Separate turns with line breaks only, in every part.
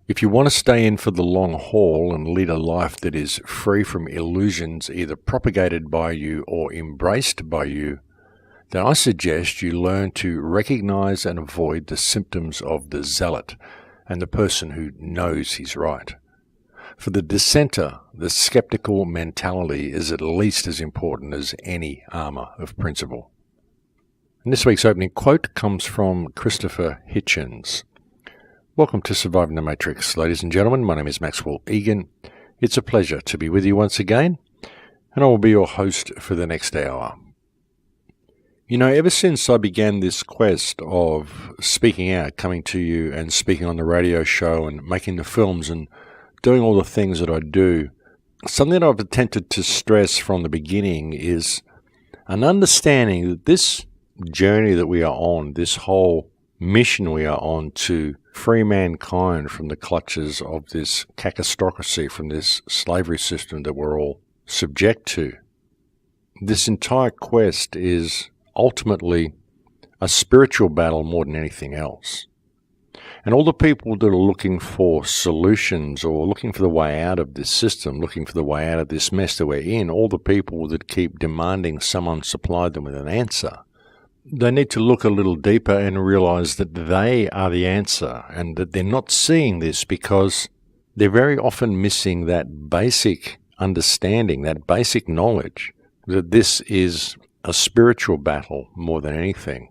If you want to stay in for the long haul and lead a life that is free from illusions either propagated by you or embraced by you, then I suggest you learn to recognize and avoid the symptoms of the zealot and the person who knows he's right. For the dissenter, the skeptical mentality is at least as important as any armor of principle. And this week's opening quote comes from Christopher Hitchens. Welcome to Surviving the Matrix, ladies and gentlemen. My name is Maxwell Egan. It's a pleasure to be with you once again, and I will be your host for the next hour. You know, ever since I began this quest of speaking out, coming to you and speaking on the radio show and making the films and doing all the things that I do, something that I've attempted to stress from the beginning is an understanding that this journey that we are on, this whole mission we are on to free mankind from the clutches of this cacistocracy, from this slavery system that we're all subject to. This entire quest is ultimately a spiritual battle more than anything else. And all the people that are looking for solutions or looking for the way out of this system, looking for the way out of this mess that we're in, all the people that keep demanding someone supply them with an answer, they need to look a little deeper and realize that they are the answer and that they're not seeing this because they're very often missing that basic understanding, that basic knowledge that this is a spiritual battle more than anything.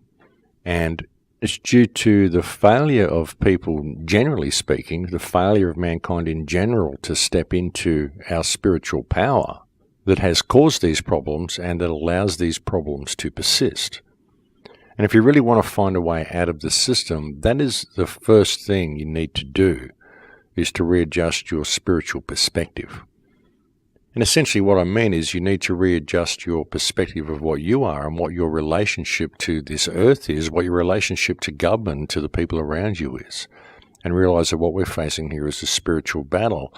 And it's due to the failure of people, generally speaking, the failure of mankind in general to step into our spiritual power that has caused these problems and that allows these problems to persist. And if you really want to find a way out of the system, that is the first thing you need to do, is to readjust your spiritual perspective. And essentially what I mean is you need to readjust your perspective of what you are and what your relationship to this earth is, what your relationship to government, to the people around you is, and realize that what we're facing here is a spiritual battle.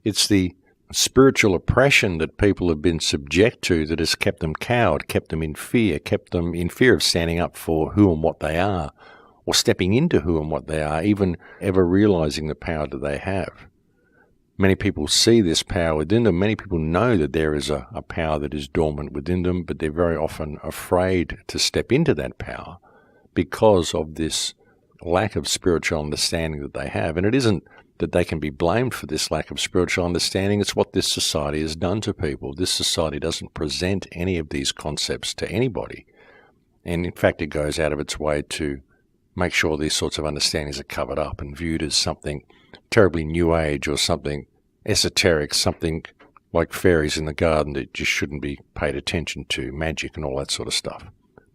It's the spiritual oppression that people have been subject to that has kept them cowed, kept them in fear of standing up for who and what they are, or stepping into who and what they are, even ever realizing the power that they have. Many people see this power within them. Many people know that there is a power that is dormant within them, but they're very often afraid to step into that power because of this lack of spiritual understanding that they have. And it isn't that they can be blamed for this lack of spiritual understanding. It's what this society has done to people. This society doesn't present any of these concepts to anybody. And in fact, it goes out of its way to make sure these sorts of understandings are covered up and viewed as something terribly new age or something esoteric, something like fairies in the garden that just shouldn't be paid attention to, magic and all that sort of stuff.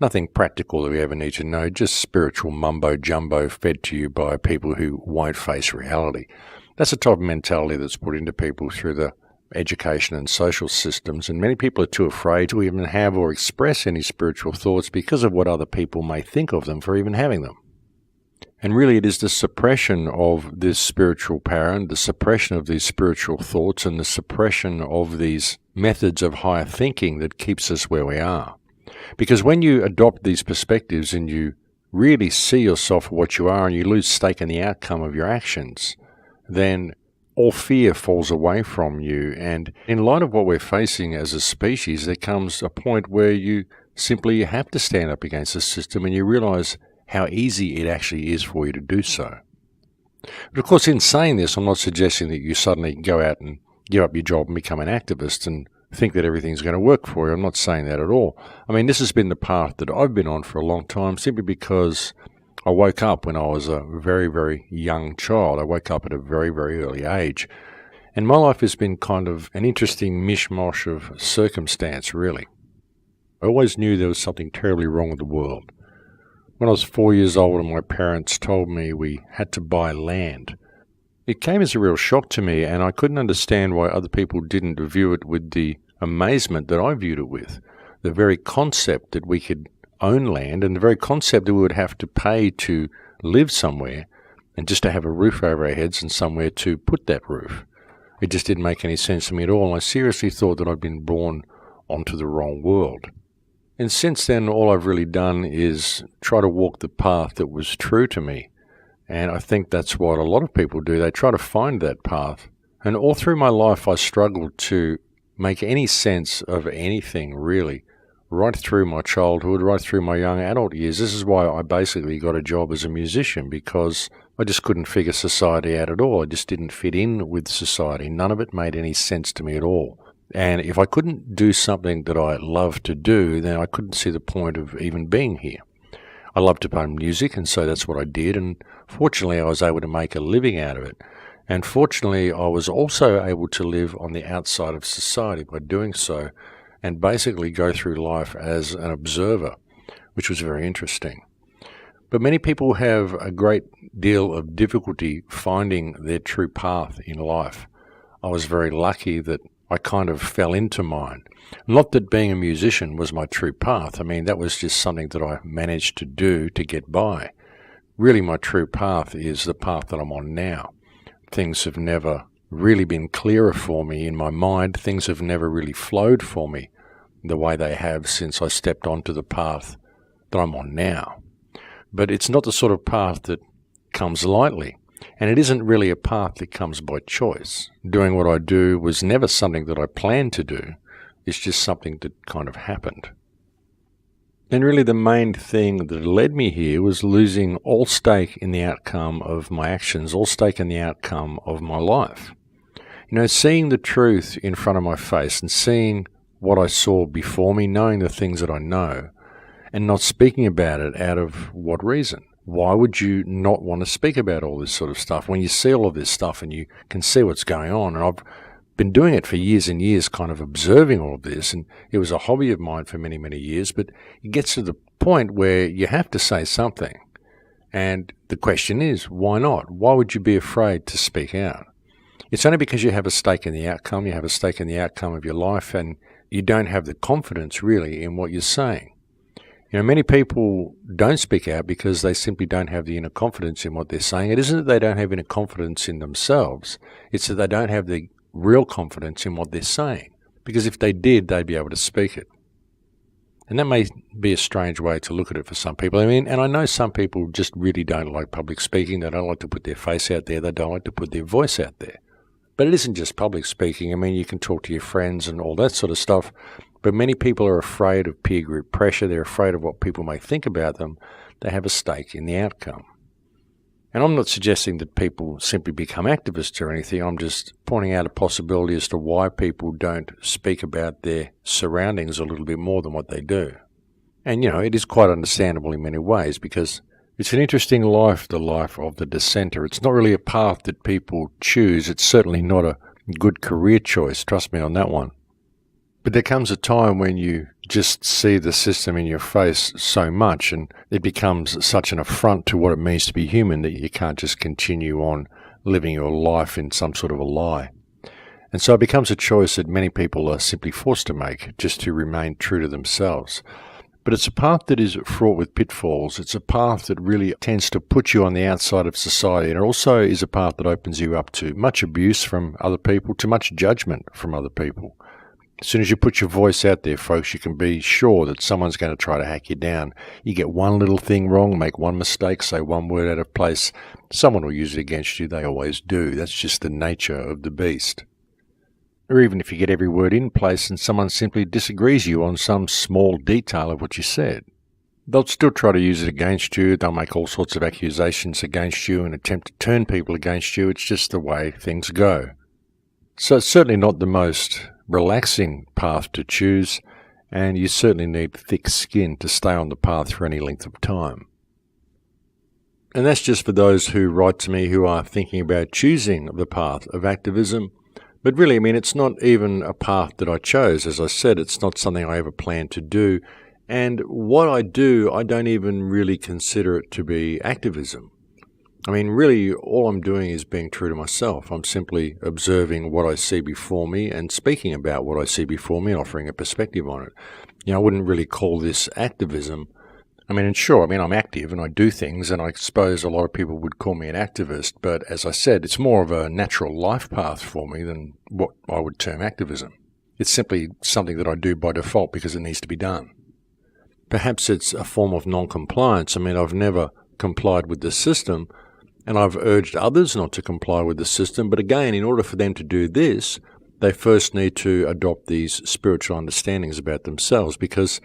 Nothing practical that we ever need to know, just spiritual mumbo-jumbo fed to you by people who won't face reality. That's the type of mentality that's put into people through the education and social systems, and many people are too afraid to even have or express any spiritual thoughts because of what other people may think of them for even having them. And really it is the suppression of this spiritual power and the suppression of these spiritual thoughts and the suppression of these methods of higher thinking that keeps us where we are. Because when you adopt these perspectives and you really see yourself for what you are and you lose stake in the outcome of your actions, then all fear falls away from you. And in light of what we're facing as a species, there comes a point where you simply have to stand up against the system and you realize how easy it actually is for you to do so. But of course, in saying this, I'm not suggesting that you suddenly go out and give up your job and become an activist and think that everything's going to work for you. I'm not saying that at all. I mean, this has been the path that I've been on for a long time simply because I woke up when I was a very, very young child. I woke up at a very, very early age. And my life has been kind of an interesting mishmash of circumstance, really. I always knew there was something terribly wrong with the world. When I was 4 years old and my parents told me we had to buy land, it came as a real shock to me, and I couldn't understand why other people didn't view it with the amazement that I viewed it with. The very concept that we could own land and the very concept that we would have to pay to live somewhere and just to have a roof over our heads and somewhere to put that roof. It just didn't make any sense to me at all, and I seriously thought that I'd been born onto the wrong world. And since then, all I've really done is try to walk the path that was true to me, And I think that's what a lot of people do. They try to find that path. And all through my life, I struggled to make any sense of anything, really, right through my childhood, right through my young adult years. This is why I basically got a job as a musician, because I just couldn't figure society out at all. I just didn't fit in with society. None of it made any sense to me at all. And if I couldn't do something that I loved to do, then I couldn't see the point of even being here. I love to play music, and so that's what I did, and fortunately I was able to make a living out of it. And fortunately I was also able to live on the outside of society by doing so, and basically go through life as an observer, which was very interesting. But many people have a great deal of difficulty finding their true path in life. I was very lucky that I kind of fell into mine. Not that being a musician was my true path. I mean, that was just something that I managed to do to get by. Really, my true path is the path that I'm on now. Things have never really been clearer for me in my mind. Things have never really flowed for me the way they have since I stepped onto the path that I'm on now. But it's not the sort of path that comes lightly. And it isn't really a path that comes by choice. Doing what I do was never something that I planned to do. It's just something that kind of happened. And really the main thing that led me here was losing all stake in the outcome of my actions, all stake in the outcome of my life. You know, seeing the truth in front of my face and seeing what I saw before me, knowing the things that I know, and not speaking about it out of what reason? Why would you not want to speak about all this sort of stuff when you see all of this stuff and you can see what's going on? And I've been doing it for years and years, kind of observing all of this, and it was a hobby of mine for many, many years, but it gets to the point where you have to say something. And the question is, why not? Why would you be afraid to speak out? It's only because you have a stake in the outcome, you have a stake in the outcome of your life, and you don't have the confidence really in what you're saying. You know, many people don't speak out because they simply don't have the inner confidence in what they're saying. It isn't that they don't have inner confidence in themselves, it's that they don't have the real confidence in what they're saying. Because if they did, they'd be able to speak it. And that may be a strange way to look at it for some people. I mean, and I know some people just really don't like public speaking. They don't like to put their face out there. They don't like to put their voice out there. But it isn't just public speaking. I mean, you can talk to your friends and all that sort of stuff. But many people are afraid of peer group pressure. They're afraid of what people may think about them. They have a stake in the outcome. And I'm not suggesting that people simply become activists or anything. I'm just pointing out a possibility as to why people don't speak about their surroundings a little bit more than what they do. And, you know, it is quite understandable in many ways because it's an interesting life, the life of the dissenter. It's not really a path that people choose. It's certainly not a good career choice. Trust me on that one. But there comes a time when you just see the system in your face so much and it becomes such an affront to what it means to be human that you can't just continue on living your life in some sort of a lie. And so it becomes a choice that many people are simply forced to make just to remain true to themselves. But it's a path that is fraught with pitfalls. It's a path that really tends to put you on the outside of society. And it also is a path that opens you up to much abuse from other people, to much judgment from other people. As soon as you put your voice out there, folks, you can be sure that someone's going to try to hack you down. You get one little thing wrong, make one mistake, say one word out of place, someone will use it against you. They always do. That's just the nature of the beast. Or even if you get every word in place and someone simply disagrees you on some small detail of what you said, they'll still try to use it against you. They'll make all sorts of accusations against you and attempt to turn people against you. It's just the way things go. So it's certainly not the most relaxing path to choose, and you certainly need thick skin to stay on the path for any length of time. And that's just for those who write to me who are thinking about choosing the path of activism. But really, I mean, it's not even a path that I chose. As I said, it's not something I ever planned to do. And what I do, I don't even really consider it to be activism. I mean, really, all I'm doing is being true to myself. I'm simply observing what I see before me and speaking about what I see before me and offering a perspective on it. You know, I wouldn't really call this activism. I mean, and sure, I'm active and I do things, and I suppose a lot of people would call me an activist, but as I said, it's more of a natural life path for me than what I would term activism. It's simply something that I do by default because it needs to be done. Perhaps it's a form of non-compliance. I mean, I've never complied with the system, And I've urged others not to comply with the system, but again, in order for them to do this, they first need to adopt these spiritual understandings about themselves, because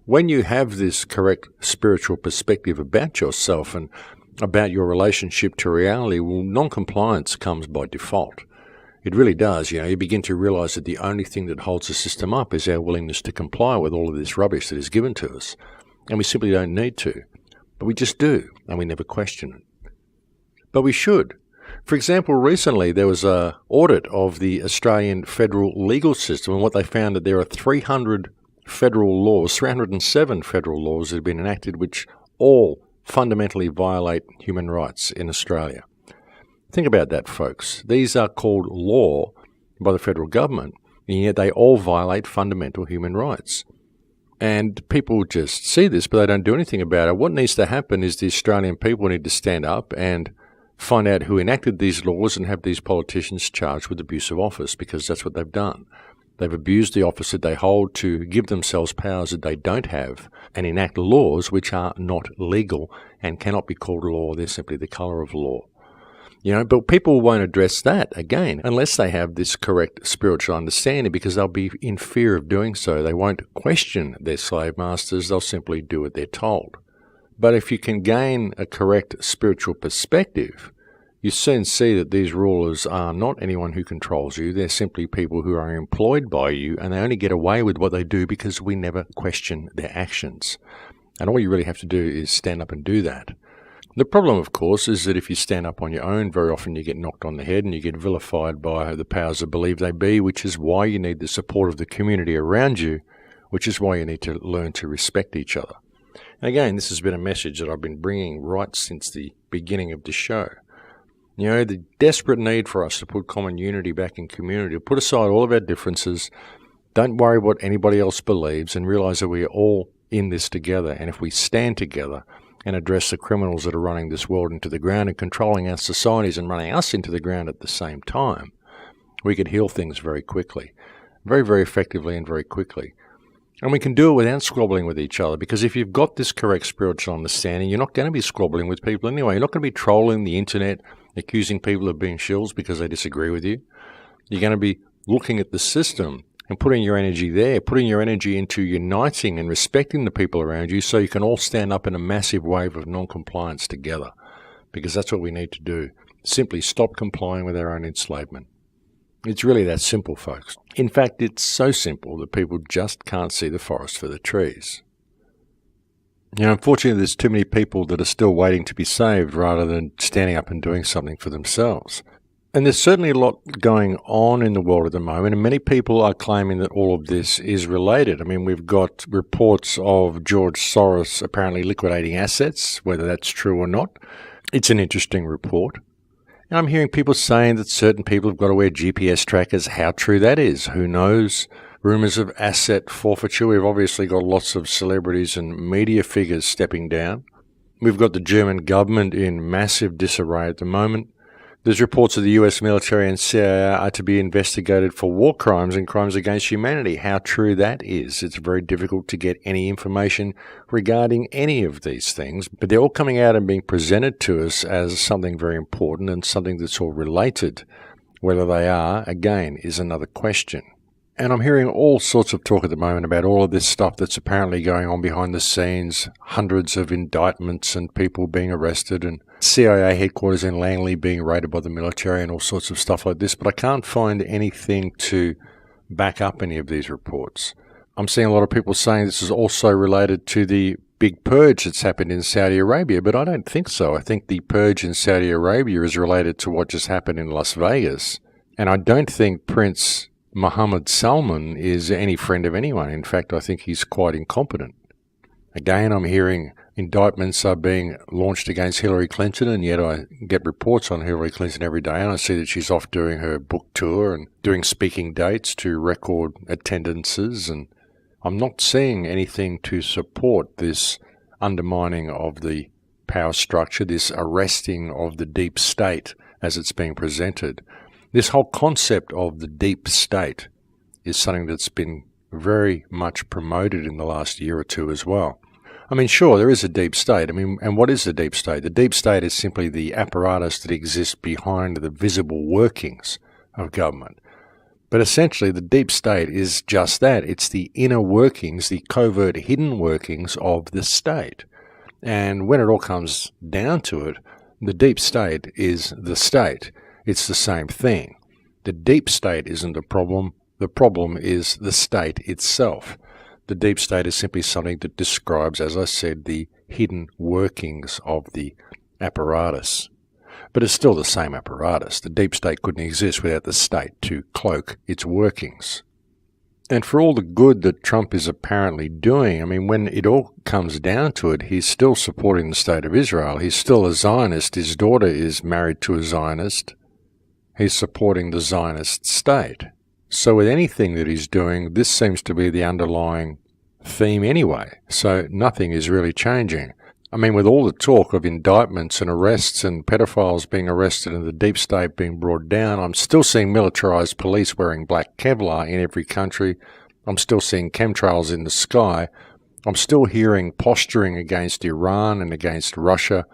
when you have this correct spiritual perspective about yourself and about your relationship to reality, well, non-compliance comes by default. It really does. You begin to realize that the only thing that holds the system up is our willingness to comply with all of this rubbish that is given to us. And we simply don't need to. But we just do, and we never question it. But we should. For example, recently there was an audit of the Australian federal legal system, and what they found that there are 307 federal laws that have been enacted which all fundamentally violate human rights in Australia. Think about that, folks. These are called law by the federal government, and yet they all violate fundamental human rights. And people just see this, but they don't do anything about it. What needs to happen is the Australian people need to stand up and find out who enacted these laws and have these politicians charged with abuse of office, because that's what they've done. They've abused the office that they hold to give themselves powers that they don't have and enact laws which are not legal and cannot be called law. They're simply the colour of law. But people won't address that, again, unless they have this correct spiritual understanding, because they'll be in fear of doing so. They won't question their slave masters. They'll simply do what they're told. But if you can gain a correct spiritual perspective, you soon see that these rulers are not anyone who controls you. They're simply people who are employed by you, and they only get away with what they do because we never question their actions. And all you really have to do is stand up and do that. The problem, of course, is that if you stand up on your own, very often you get knocked on the head and you get vilified by the powers that believe they be, which is why you need the support of the community around you, which is why you need to learn to respect each other. And again, this has been a message that I've been bringing right since the beginning of the show. The desperate need for us to put common unity back in community, to put aside all of our differences, don't worry what anybody else believes, and realize that we are all in this together. And if we stand together and address the criminals that are running this world into the ground and controlling our societies and running us into the ground at the same time, we could heal things very quickly, very, very effectively and very quickly. And we can do it without squabbling with each other, because if you've got this correct spiritual understanding, you're not going to be squabbling with people anyway. You're not going to be trolling the internet, accusing people of being shills because they disagree with you. You're going to be looking at the system and putting your energy there, putting your energy into uniting and respecting the people around you so you can all stand up in a massive wave of non-compliance together, because that's what we need to do. Simply stop complying with our own enslavement. It's really that simple, folks. In fact, it's so simple that people just can't see the forest for the trees. Unfortunately, there's too many people that are still waiting to be saved rather than standing up and doing something for themselves. And there's certainly a lot going on in the world at the moment, and many people are claiming that all of this is related. We've got reports of George Soros apparently liquidating assets, whether that's true or not. It's an interesting report. And I'm hearing people saying that certain people have got to wear GPS trackers. How true that is, who knows? Rumours of asset forfeiture. We've obviously got lots of celebrities and media figures stepping down. We've got the German government in massive disarray at the moment. There's reports that the US military and CIA are to be investigated for war crimes and crimes against humanity. How true that is. It's very difficult to get any information regarding any of these things, but they're all coming out and being presented to us as something very important and something that's all related. Whether they are, again, is another question. And I'm hearing all sorts of talk at the moment about all of this stuff that's apparently going on behind the scenes, hundreds of indictments and people being arrested, and CIA headquarters in Langley being raided by the military and all sorts of stuff like this. But I can't find anything to back up any of these reports. I'm seeing a lot of people saying this is also related to the big purge that's happened in Saudi Arabia, but I don't think so. I think the purge in Saudi Arabia is related to what just happened in Las Vegas. And I don't think Prince Mohammed Salman is any friend of anyone. In fact, I think he's quite incompetent. Again, I'm hearing indictments are being launched against Hillary Clinton, and yet I get reports on Hillary Clinton every day, and I see that she's off doing her book tour and doing speaking dates to record attendances, and I'm not seeing anything to support this undermining of the power structure, this arresting of the deep state as it's being presented. This whole concept of the deep state is something that's been very much promoted in the last year or two as well. I mean, sure, there is a deep state. I mean, and what is the deep state? The deep state is simply the apparatus that exists behind the visible workings of government. But essentially, the deep state is just that. It's the inner workings, the covert hidden workings of the state. And when it all comes down to it, the deep state is the state. It's the same thing. The deep state isn't the problem. The problem is the state itself. The deep state is simply something that describes, as I said, the hidden workings of the apparatus. But it's still the same apparatus. The deep state couldn't exist without the state to cloak its workings. And for all the good that Trump is apparently doing, I mean, when it all comes down to it, he's still supporting the state of Israel. He's still a Zionist. His daughter is married to a Zionist. He's supporting the Zionist state. So with anything that he's doing, this seems to be the underlying theme anyway. So nothing is really changing. I mean, with all the talk of indictments and arrests and pedophiles being arrested and the deep state being brought down, I'm still seeing militarized police wearing black Kevlar in every country. I'm still seeing chemtrails in the sky. I'm still hearing posturing against Iran and against Russia.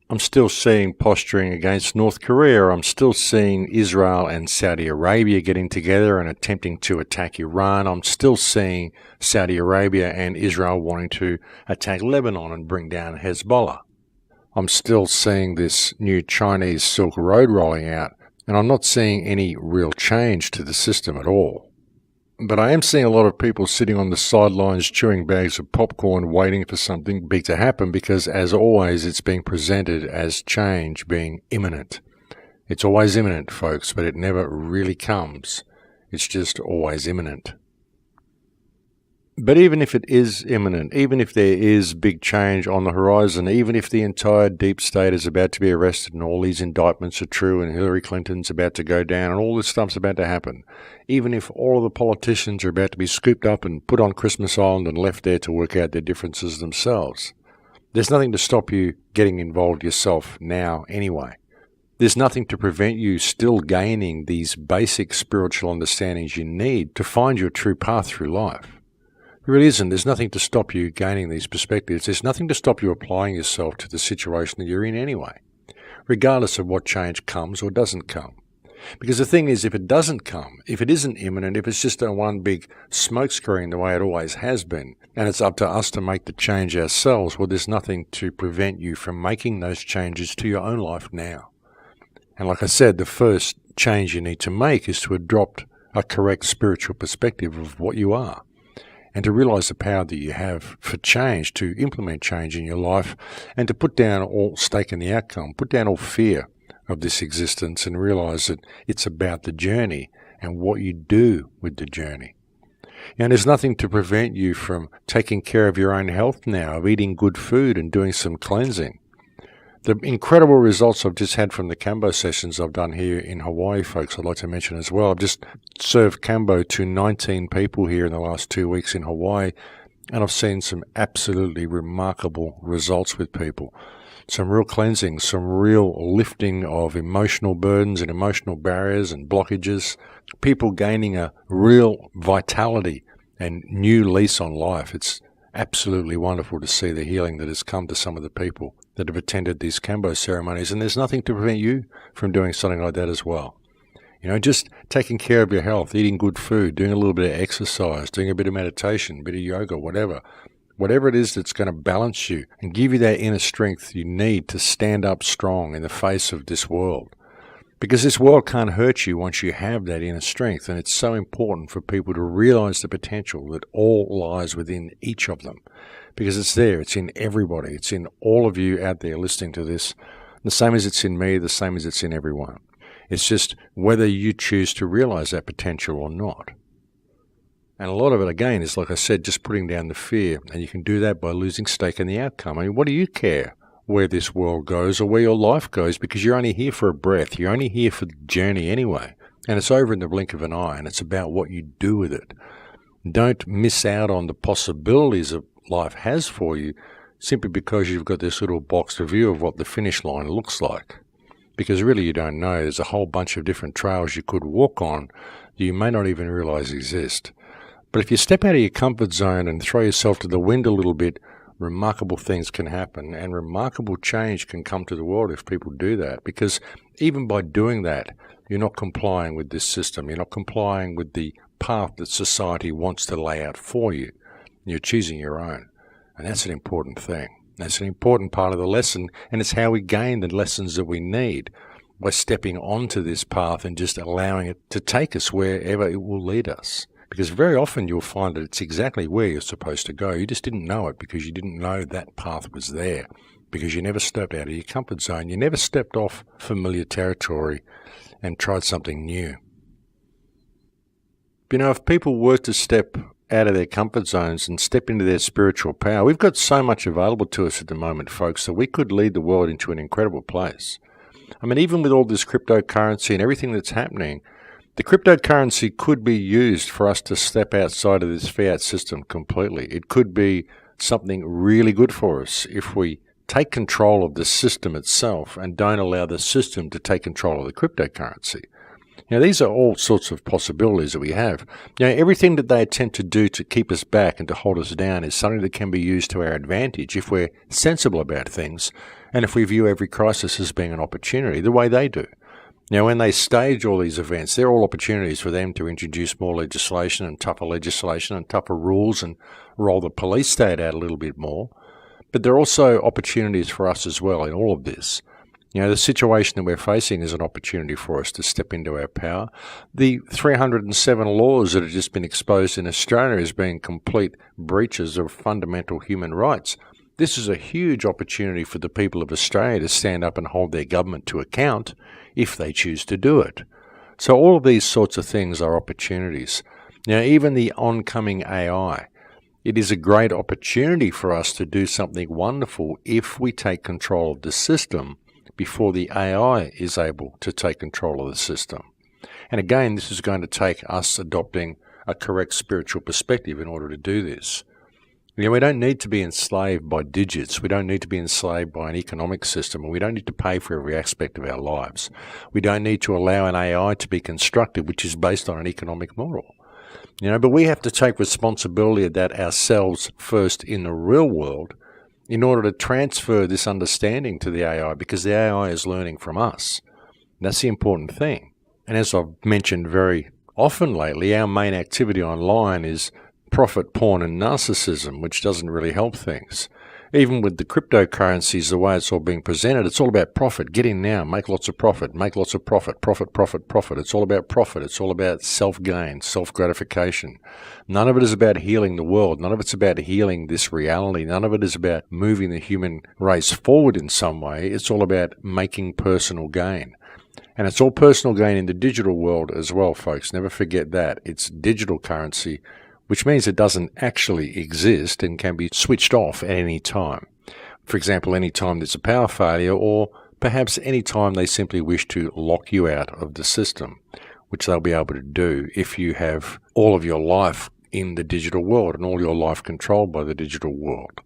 I'm still seeing posturing against North Korea. I'm still seeing Israel and Saudi Arabia getting together and attempting to attack Iran. I'm still seeing Saudi Arabia and Israel wanting to attack Lebanon and bring down Hezbollah. I'm still seeing this new Chinese Silk Road rolling out, and I'm not seeing any real change to the system at all. But I am seeing a lot of people sitting on the sidelines chewing bags of popcorn waiting for something big to happen because, as always, it's being presented as change being imminent. It's always imminent, folks, but it never really comes. It's just always imminent. But even if it is imminent, even if there is big change on the horizon, even if the entire deep state is about to be arrested and all these indictments are true and Hillary Clinton's about to go down and all this stuff's about to happen, even if all of the politicians are about to be scooped up and put on Christmas Island and left there to work out their differences themselves, there's nothing to stop you getting involved yourself now anyway. There's nothing to prevent you still gaining these basic spiritual understandings you need to find your true path through life. There really isn't. There's nothing to stop you gaining these perspectives. There's nothing to stop you applying yourself to the situation that you're in anyway, regardless of what change comes or doesn't come. Because the thing is, if it doesn't come, if it isn't imminent, if it's just a one big smokescreen the way it always has been, and it's up to us to make the change ourselves, well, there's nothing to prevent you from making those changes to your own life now. And like I said, the first change you need to make is to adopt a correct spiritual perspective of what you are, and to realize the power that you have for change, to implement change in your life, and to put down all stake in the outcome, put down all fear of this existence, and realize that it's about the journey and what you do with the journey. And there's nothing to prevent you from taking care of your own health now, of eating good food and doing some cleansing. The incredible results I've just had from the Kambo sessions I've done here in Hawaii, folks, I'd like to mention as well. I've just served Kambo to 19 people here in the last 2 weeks in Hawaii, and I've seen some absolutely remarkable results with people. Some real cleansing, some real lifting of emotional burdens and emotional barriers and blockages, people gaining a real vitality and new lease on life. It's absolutely wonderful to see the healing that has come to some of the people that have attended these Kambo ceremonies, and there's nothing to prevent you from doing something like that as well. You know, just taking care of your health, eating good food, doing a little bit of exercise, doing a bit of meditation, a bit of yoga, whatever it is that's going to balance you and give you that inner strength you need to stand up strong in the face of this world. Because this world can't hurt you once you have that inner strength, and it's so important for people to realize the potential that all lies within each of them. Because it's there, it's in everybody, it's in all of you out there listening to this, the same as it's in me, the same as it's in everyone. It's just whether you choose to realize that potential or not. And a lot of it, again, is, like I said, just putting down the fear, and you can do that by losing stake in the outcome. I mean, what do you care where this world goes or where your life goes, because you're only here for a breath, you're only here for the journey anyway, and it's over in the blink of an eye, and it's about what you do with it. Don't miss out on the possibilities that life has for you simply because you've got this little boxed view of what the finish line looks like, because really you don't know. There's a whole bunch of different trails you could walk on that you may not even realize exist. But if you step out of your comfort zone and throw yourself to the wind a little bit, remarkable things can happen and remarkable change can come to the world if people do that. Because even by doing that, you're not complying with this system. You're not complying with the path that society wants to lay out for you. You're choosing your own. And that's an important thing. That's an important part of the lesson, and it's how we gain the lessons that we need, by stepping onto this path and just allowing it to take us wherever it will lead us. Because very often you'll find that it's exactly where you're supposed to go. You just didn't know it because you didn't know that path was there, because you never stepped out of your comfort zone. You never stepped off familiar territory and tried something new. You know, if people were to step out of their comfort zones and step into their spiritual power, we've got so much available to us at the moment, folks, that we could lead the world into an incredible place. I mean, even with all this cryptocurrency and everything that's happening, the cryptocurrency could be used for us to step outside of this fiat system completely. It could be something really good for us if we take control of the system itself and don't allow the system to take control of the cryptocurrency. You know, these are all sorts of possibilities that we have. You know, everything that they attempt to do to keep us back and to hold us down is something that can be used to our advantage if we're sensible about things and if we view every crisis as being an opportunity the way they do. You know, when they stage all these events, they're all opportunities for them to introduce more legislation and tougher rules and roll the police state out a little bit more. But there are also opportunities for us as well in all of this. You know, the situation that we're facing is an opportunity for us to step into our power. The 307 laws that have just been exposed in Australia as being complete breaches of fundamental human rights. This is a huge opportunity for the people of Australia to stand up and hold their government to account if they choose to do it. So all of these sorts of things are opportunities. Now, even the oncoming AI, it is a great opportunity for us to do something wonderful if we take control of the system before the AI is able to take control of the system. And again, this is going to take us adopting a correct spiritual perspective in order to do this. You know, we don't need to be enslaved by digits. We don't need to be enslaved by an economic system, and we don't need to pay for every aspect of our lives. We don't need to allow an AI to be constructed which is based on an economic model. You know, but we have to take responsibility of that ourselves first in the real world in order to transfer this understanding to the AI, because the AI is learning from us. And that's the important thing. And as I've mentioned very often lately, our main activity online is profit, porn, and narcissism, which doesn't really help things. Even with the cryptocurrencies, the way it's all being presented, it's all about profit. Get in now, make lots of profit, profit. It's all about profit. It's all about self-gain, self-gratification. None of it is about healing the world. None of it's about healing this reality. None of it is about moving the human race forward in some way. It's all about making personal gain. And it's all personal gain in the digital world as well, folks. Never forget that. It's digital currency, which means it doesn't actually exist and can be switched off at any time. For example, any time there's a power failure, or perhaps any time they simply wish to lock you out of the system, which they'll be able to do if you have all of your life in the digital world and all your life controlled by the digital world,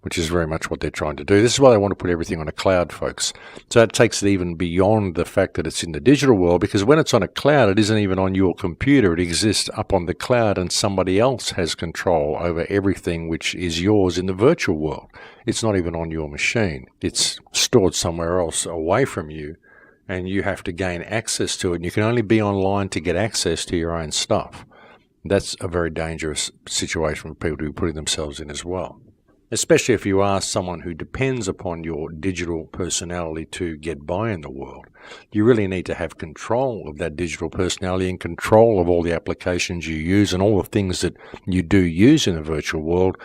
which is very much what they're trying to do. This is why they want to put everything on a cloud, folks. So it takes it even beyond the fact that it's in the digital world, because when it's on a cloud, it isn't even on your computer. It exists up on the cloud, and somebody else has control over everything which is yours in the virtual world. It's not even on your machine. It's stored somewhere else away from you, and you have to gain access to it. And you can only be online to get access to your own stuff. That's a very dangerous situation for people to be putting themselves in as well, especially if you are someone who depends upon your digital personality to get by in the world. You really need to have control of that digital personality and control of all the applications you use and all the things that you do use in the virtual world.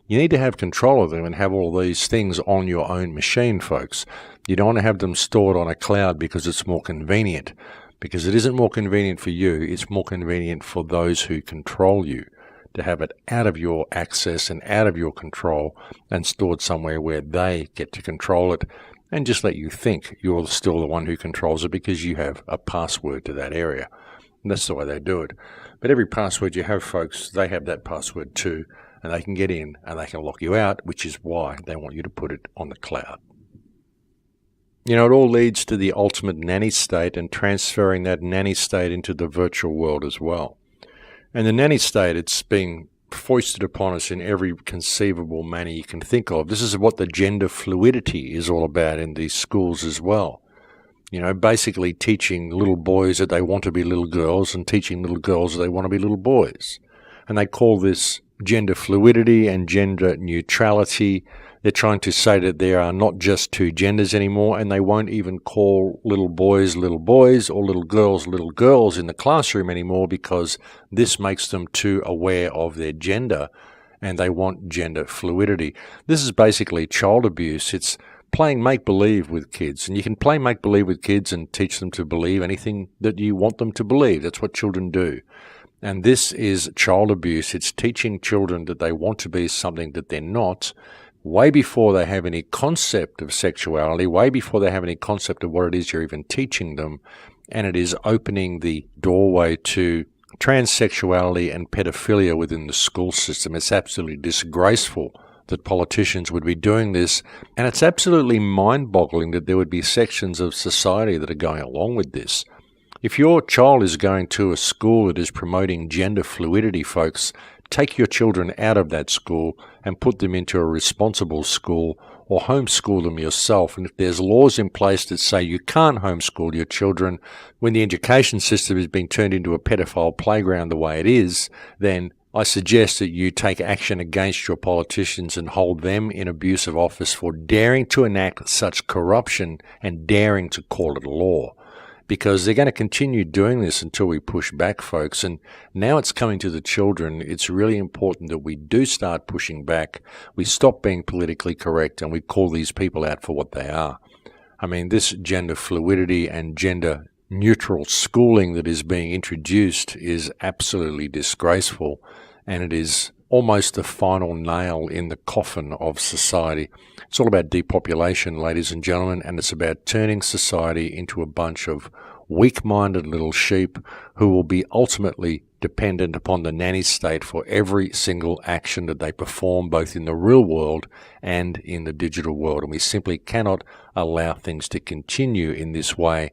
You need to have control of them and have all these things on your own machine, folks. You don't want to have them stored on a cloud because it's more convenient. Because it isn't more convenient for you, it's more convenient for those who control you, to have it out of your access and out of your control and stored somewhere where they get to control it and just let you think you're still the one who controls it because you have a password to that area. And that's the way they do it. But every password you have, folks, they have that password too, and they can get in and they can lock you out, which is why they want you to put it on the cloud. You know, it all leads to the ultimate nanny state and transferring that nanny state into the virtual world as well. And the nanny state, it's being foisted upon us in every conceivable manner you can think of. This is what the gender fluidity is all about in these schools as well. Basically teaching little boys that they want to be little girls and teaching little girls that they want to be little boys. And they call this gender fluidity and gender neutrality. They're trying to say that there are not just two genders anymore, and they won't even call little boys or little girls in the classroom anymore, because this makes them too aware of their gender, and they want gender fluidity. This is basically child abuse. It's playing make-believe with kids, and you can play make-believe with kids and teach them to believe anything that you want them to believe. That's what children do. And this is child abuse. It's teaching children that they want to be something that they're not, way before they have any concept of sexuality, way before they have any concept of what it is you're even teaching them. And it is opening the doorway to transsexuality and pedophilia within the school system. It's absolutely disgraceful that politicians would be doing this, and it's absolutely mind-boggling that there would be sections of society that are going along with this. If your child is going to a school that is promoting gender fluidity, folks, take your children out of that school and put them into a responsible school, or homeschool them yourself. And if there's laws in place that say you can't homeschool your children when the education system is being turned into a pedophile playground the way it is, then I suggest that you take action against your politicians and hold them in abusive office for daring to enact such corruption and daring to call it law. Because they're going to continue doing this until we push back, folks. And now it's coming to the children. It's really important that we do start pushing back. We stop being politically correct and we call these people out for what they are. I mean, this gender fluidity and gender neutral schooling that is being introduced is absolutely disgraceful, and it is almost the final nail in the coffin of society. It's all about depopulation, ladies and gentlemen, and it's about turning society into a bunch of weak-minded little sheep who will be ultimately dependent upon the nanny state for every single action that they perform, both in the real world and in the digital world. And we simply cannot allow things to continue in this way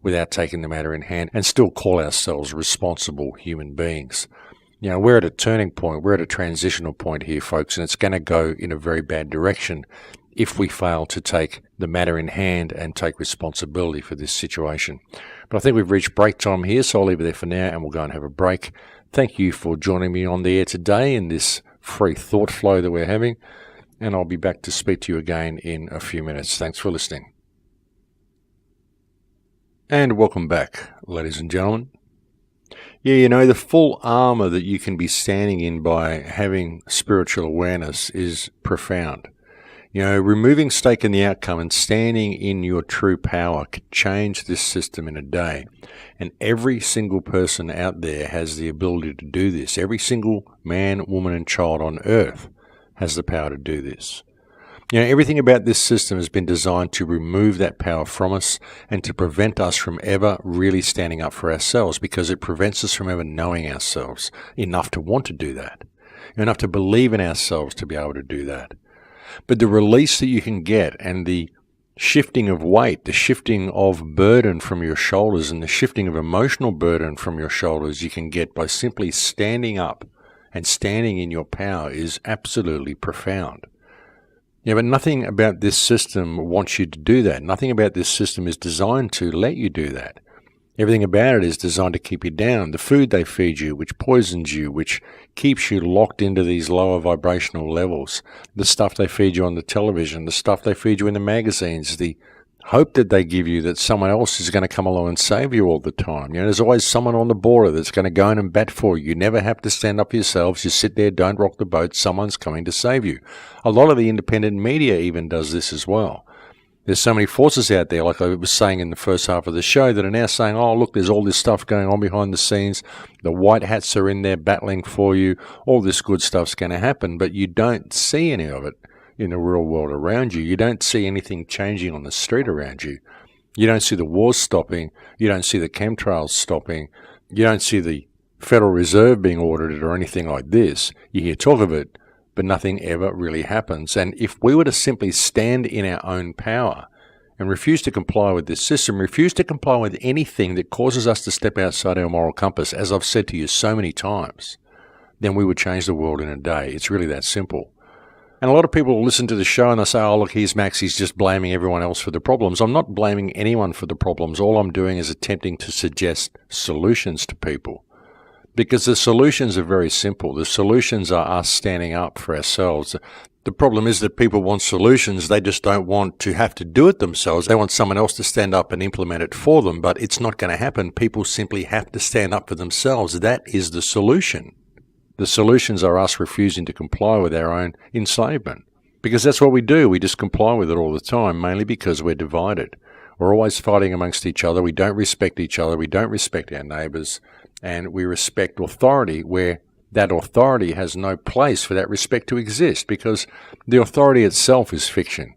without taking the matter in hand and still call ourselves responsible human beings. We're at a turning point, we're at a transitional point here, folks, and it's going to go in a very bad direction if we fail to take the matter in hand and take responsibility for this situation. But I think we've reached break time here, so I'll leave it there for now and we'll go and have a break. Thank you for joining me on the air today in this free thought flow that we're having, and I'll be back to speak to you again in a few minutes. Thanks for listening. And welcome back, ladies and gentlemen. The full armor that you can be standing in by having spiritual awareness is profound. Removing stake in the outcome and standing in your true power could change this system in a day. And every single person out there has the ability to do this. Every single man, woman, and child on earth has the power to do this. Everything about this system has been designed to remove that power from us and to prevent us from ever really standing up for ourselves, because it prevents us from ever knowing ourselves enough to want to do that, enough to believe in ourselves to be able to do that. But the release that you can get and the shifting of weight, the shifting of burden from your shoulders and the shifting of emotional burden from your shoulders you can get by simply standing up and standing in your power is absolutely profound. But nothing about this system wants you to do that. Nothing about this system is designed to let you do that. Everything about it is designed to keep you down. The food they feed you, which poisons you, which keeps you locked into these lower vibrational levels. The stuff they feed you on the television, the stuff they feed you in the magazines, the hope that they give you that someone else is going to come along and save you all the time. There's always someone on the border that's going to go in and bat for you. You never have to stand up yourselves. You sit there, don't rock the boat. Someone's coming to save you. A lot of the independent media even does this as well. There's so many forces out there, like I was saying in the first half of the show, that are now saying, oh, look, there's all this stuff going on behind the scenes. The white hats are in there battling for you. All this good stuff's going to happen, but you don't see any of it in the real world around you. You don't see anything changing on the street around you. You don't see the wars stopping. You don't see the chemtrails stopping. You don't see the Federal Reserve being audited or anything like this. You hear talk of it, but nothing ever really happens. And if we were to simply stand in our own power and refuse to comply with this system, refuse to comply with anything that causes us to step outside our moral compass, as I've said to you so many times, then we would change the world in a day. It's really that simple. And a lot of people listen to the show and they say, oh, look, here's Max, he's just blaming everyone else for the problems. I'm not blaming anyone for the problems. All I'm doing is attempting to suggest solutions to people. Because the solutions are very simple. The solutions are us standing up for ourselves. The problem is that people want solutions. They just don't want to have to do it themselves. They want someone else to stand up and implement it for them, but it's not going to happen. People simply have to stand up for themselves. That is the solution. The solutions are us refusing to comply with our own enslavement. Because that's what we do. We just comply with it all the time, mainly because we're divided. We're always fighting amongst each other. We don't respect each other. We don't respect our neighbours. And we respect authority where that authority has no place for that respect to exist, because the authority itself is fiction.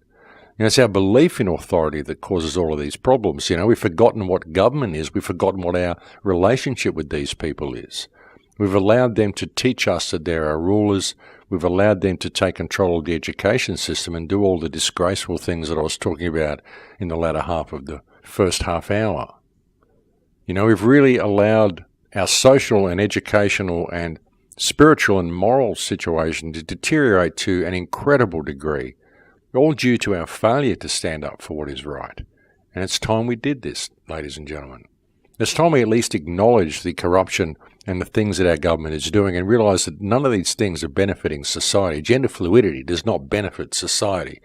It's our belief in authority that causes all of these problems. We've forgotten what government is. We've forgotten what our relationship with these people is. We've allowed them to teach us that they're our rulers. We've allowed them to take control of the education system and do all the disgraceful things that I was talking about in the latter half of the first half hour. We've really allowed our social and educational and spiritual and moral situation to deteriorate to an incredible degree, all due to our failure to stand up for what is right. And it's time we did this, ladies and gentlemen. It's time we at least acknowledge the corruption and the things that our government is doing and realise that none of these things are benefiting society. Gender fluidity does not benefit society.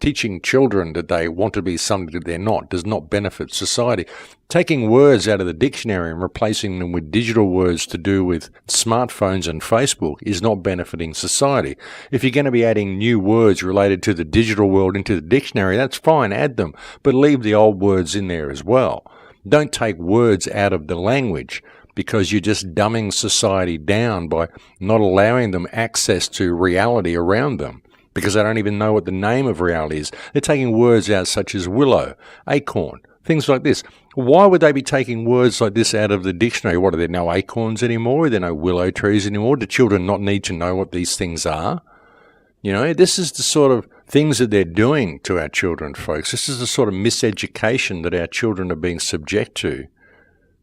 Teaching children that they want to be something that they're not does not benefit society. Taking words out of the dictionary and replacing them with digital words to do with smartphones and Facebook is not benefiting society. If you're going to be adding new words related to the digital world into the dictionary, that's fine, add them, but leave the old words in there as well. Don't take words out of the language, because you're just dumbing society down by not allowing them access to reality around them, because they don't even know what the name of reality is. They're taking words out such as willow, acorn, things like this. Why would they be taking words like this out of the dictionary? What, are there no acorns anymore? Are there no willow trees anymore? Do children not need to know what these things are? This is the sort of things that they're doing to our children, folks. This is the sort of miseducation that our children are being subject to.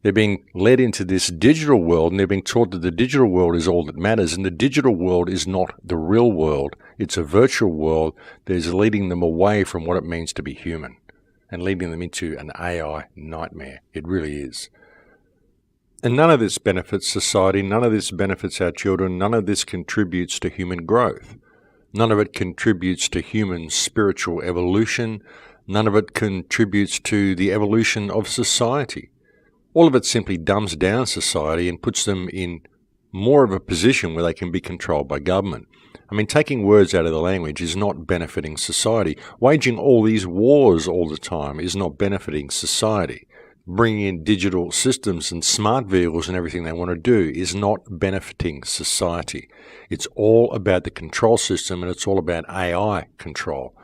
They're being led into this digital world, and they're being taught that the digital world is all that matters, and the digital world is not the real world. It's a virtual world that is leading them away from what it means to be human and leading them into an AI nightmare. It really is. And none of this benefits society. None of this benefits our children. None of this contributes to human growth. None of it contributes to human spiritual evolution. None of it contributes to the evolution of society. All of it simply dumbs down society and puts them in more of a position where they can be controlled by government. Taking words out of the language is not benefiting society. Waging all these wars all the time is not benefiting society. Bringing in digital systems and smart vehicles and everything they want to do is not benefiting society. It's all about the control system, and it's all about AI control.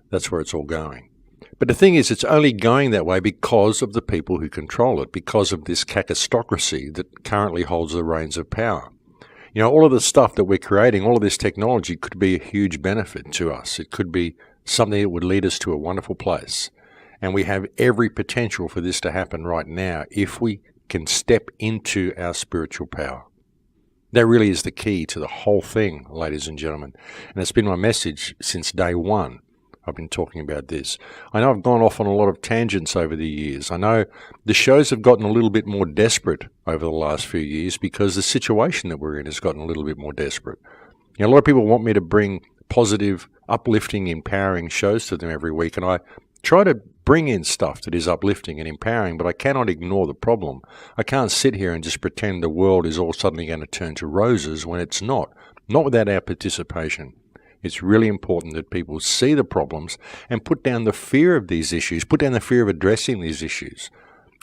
That's where it's all going. But the thing is, it's only going that way because of the people who control it, because of this cacistocracy that currently holds the reins of power. All of the stuff that we're creating, all of this technology could be a huge benefit to us. It could be something that would lead us to a wonderful place. And we have every potential for this to happen right now if we can step into our spiritual power. That really is the key to the whole thing, ladies and gentlemen. And it's been my message since day one. I've been talking about this. I know I've gone off on a lot of tangents over the years. I know the shows have gotten a little bit more desperate over the last few years because the situation that we're in has gotten a little bit more desperate. A lot of people want me to bring positive, uplifting, empowering shows to them every week, and I try to bring in stuff that is uplifting and empowering, but I cannot ignore the problem. I can't sit here and just pretend the world is all suddenly going to turn to roses when it's not without our participation. It's really important that people see the problems and put down the fear of these issues, put down the fear of addressing these issues.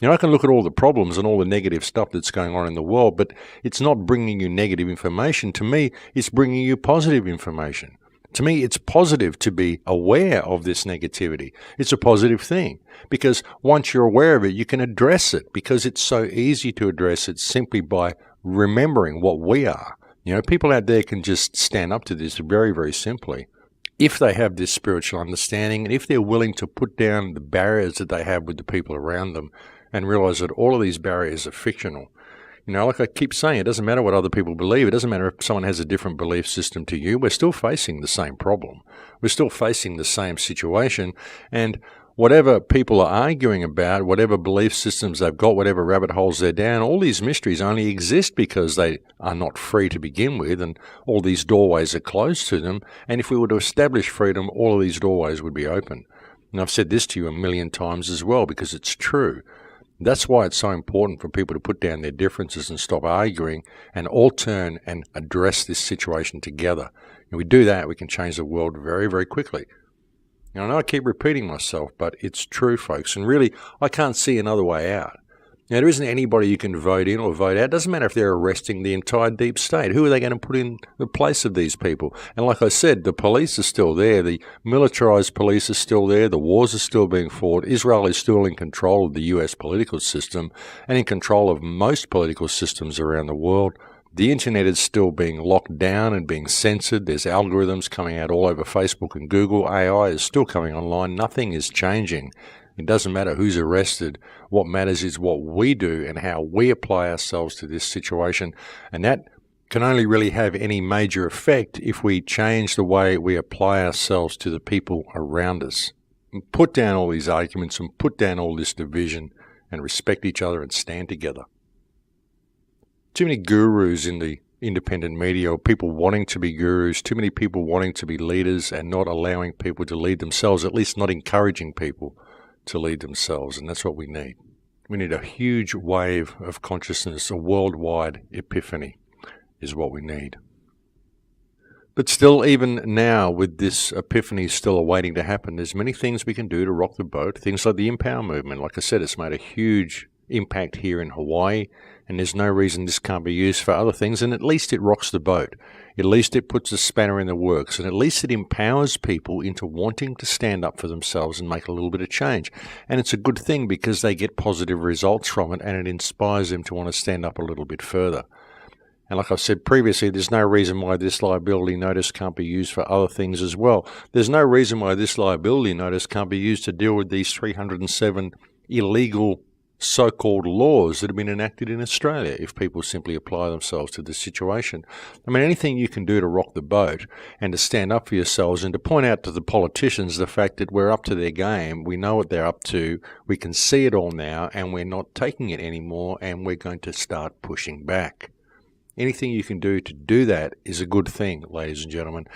I can look at all the problems and all the negative stuff that's going on in the world, but it's not bringing you negative information. To me, it's bringing you positive information. To me, it's positive to be aware of this negativity. It's a positive thing because once you're aware of it, you can address it because it's so easy to address it simply by remembering what we are. People out there can just stand up to this very, very simply. If they have this spiritual understanding and if they're willing to put down the barriers that they have with the people around them and realize that all of these barriers are fictional. Like I keep saying, it doesn't matter what other people believe. It doesn't matter if someone has a different belief system to you. We're still facing the same problem. We're still facing the same situation. And whatever people are arguing about, whatever belief systems they've got, whatever rabbit holes they're down, all these mysteries only exist because they are not free to begin with, and all these doorways are closed to them. And if we were to establish freedom, all of these doorways would be open. And I've said this to you a million times as well, because it's true. That's why it's so important for people to put down their differences and stop arguing and all turn and address this situation together. If we do that, we can change the world very, very quickly. I know I keep repeating myself, but it's true, folks. And really, I can't see another way out. There isn't anybody you can vote in or vote out. It doesn't matter if they're arresting the entire deep state. Who are they going to put in the place of these people? And like I said, the police are still there. The militarized police are still there. The wars are still being fought. Israel is still in control of the US political system and in control of most political systems around the world. The internet is still being locked down and being censored. There's algorithms coming out all over Facebook and Google. AI is still coming online. Nothing is changing. It doesn't matter who's arrested. What matters is what we do and how we apply ourselves to this situation. And that can only really have any major effect if we change the way we apply ourselves to the people around us. And put down all these arguments and put down all this division and respect each other and stand together. Too many gurus in the independent media, or people wanting to be gurus, too many people wanting to be leaders and not allowing people to lead themselves, at least not encouraging people to lead themselves, and that's what we need. We need a huge wave of consciousness, a worldwide epiphany is what we need. But still, even now, with this epiphany still awaiting to happen, there's many things we can do to rock the boat, things like the Empower movement. Like I said, it's made a huge impact here in Hawaii, and there's no reason this can't be used for other things, and at least it rocks the boat. At least it puts a spanner in the works, and at least it empowers people into wanting to stand up for themselves and make a little bit of change. And it's a good thing because they get positive results from it, and it inspires them to want to stand up a little bit further. And like I've said previously, there's no reason why this liability notice can't be used for other things as well. There's no reason why this liability notice can't be used to deal with these 307 illegal so-called laws that have been enacted in Australia if people simply apply themselves to the situation. I mean, anything you can do to rock the boat and to stand up for yourselves and to point out to the politicians the fact that we're up to their game, we know what they're up to, we can see it all now, and we're not taking it anymore, and we're going to start pushing back. Anything you can do to do that is a good thing, ladies and gentlemen.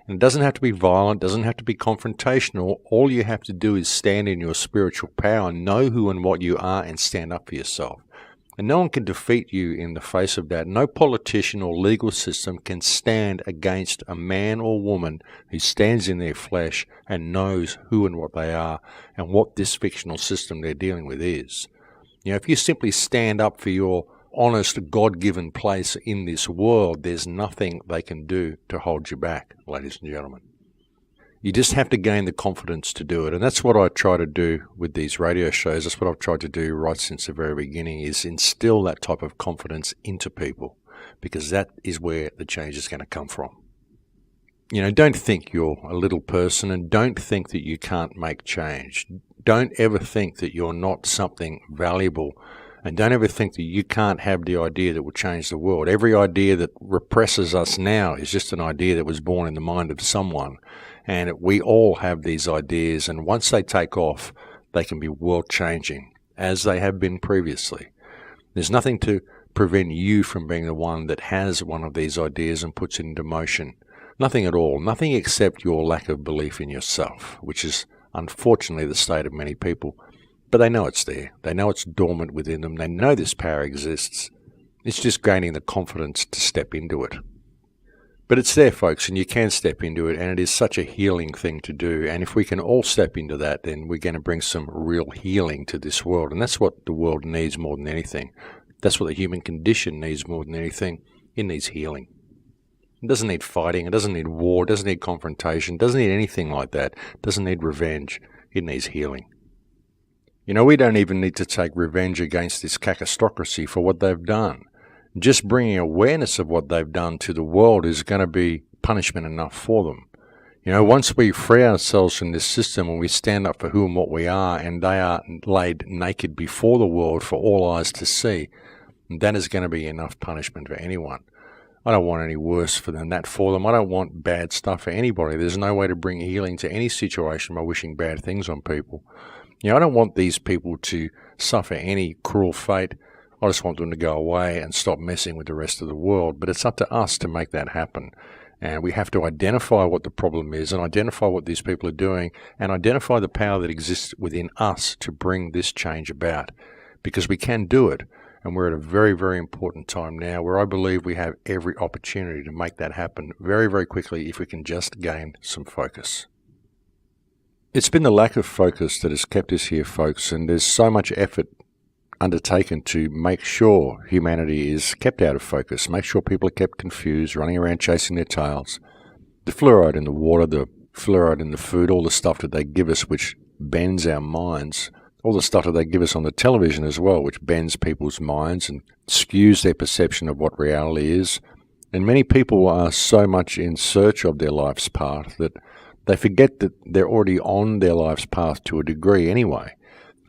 And it doesn't have to be violent, doesn't have to be confrontational. All you have to do is stand in your spiritual power, know who and what you are, and stand up for yourself. And no one can defeat you in the face of that. No politician or legal system can stand against a man or woman who stands in their flesh and knows who and what they are and what this fictional system they're dealing with is. If you simply stand up for your honest, God-given place in this world, there's nothing they can do to hold you back, ladies and gentlemen. You just have to gain the confidence to do it. And that's what I try to do with these radio shows. That's what I've tried to do right since the very beginning, is instill that type of confidence into people, because that is where the change is going to come from. Don't think you're a little person, and don't think that you can't make change. Don't ever think that you're not something valuable. And don't ever think that you can't have the idea that will change the world. Every idea that represses us now is just an idea that was born in the mind of someone. And we all have these ideas, and once they take off, they can be world-changing, as they have been previously. There's nothing to prevent you from being the one that has one of these ideas and puts it into motion. Nothing at all. Nothing except your lack of belief in yourself, which is unfortunately the state of many people. But they know it's there. They know it's dormant within them. They know this power exists. It's just gaining the confidence to step into it. But it's there, folks, and you can step into it, and it is such a healing thing to do. And if we can all step into that, then we're going to bring some real healing to this world. And that's what the world needs more than anything. That's what the human condition needs more than anything. It needs healing. It doesn't need fighting. It doesn't need war. It doesn't need confrontation. It doesn't need anything like that. It doesn't need revenge. It needs healing. We don't even need to take revenge against this cacistocracy for what they've done. Just bringing awareness of what they've done to the world is going to be punishment enough for them. Once we free ourselves from this system and we stand up for who and what we are, and they are laid naked before the world for all eyes to see, And that is going to be enough punishment for anyone. I don't want any worse than that for them. I don't want bad stuff for anybody. There's no way to bring healing to any situation by wishing bad things on people. I don't want these people to suffer any cruel fate. I just want them to go away and stop messing with the rest of the world. But it's up to us to make that happen. And we have to identify what the problem is and identify what these people are doing and identify the power that exists within us to bring this change about. Because we can do it. And we're at a very, very important time now where I believe we have every opportunity to make that happen very, very quickly if we can just gain some focus. It's been the lack of focus that has kept us here, folks, and there's so much effort undertaken to make sure humanity is kept out of focus, make sure people are kept confused, running around chasing their tails. The fluoride in the water, the fluoride in the food, all the stuff that they give us which bends our minds, all the stuff that they give us on the television as well, which bends people's minds and skews their perception of what reality is. And many people are so much in search of their life's path that they forget that they're already on their life's path to a degree anyway.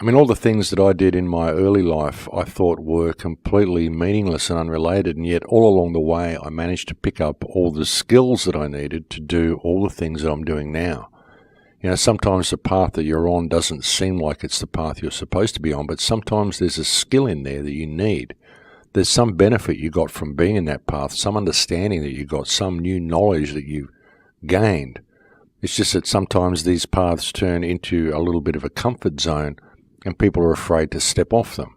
I mean, all the things that I did in my early life I thought were completely meaningless and unrelated, and yet all along the way I managed to pick up all the skills that I needed to do all the things that I'm doing now. Sometimes the path that you're on doesn't seem like it's the path you're supposed to be on, but sometimes there's a skill in there that you need. There's some benefit you got from being in that path, some understanding that you got, some new knowledge that you gained. It's just that sometimes these paths turn into a little bit of a comfort zone and people are afraid to step off them.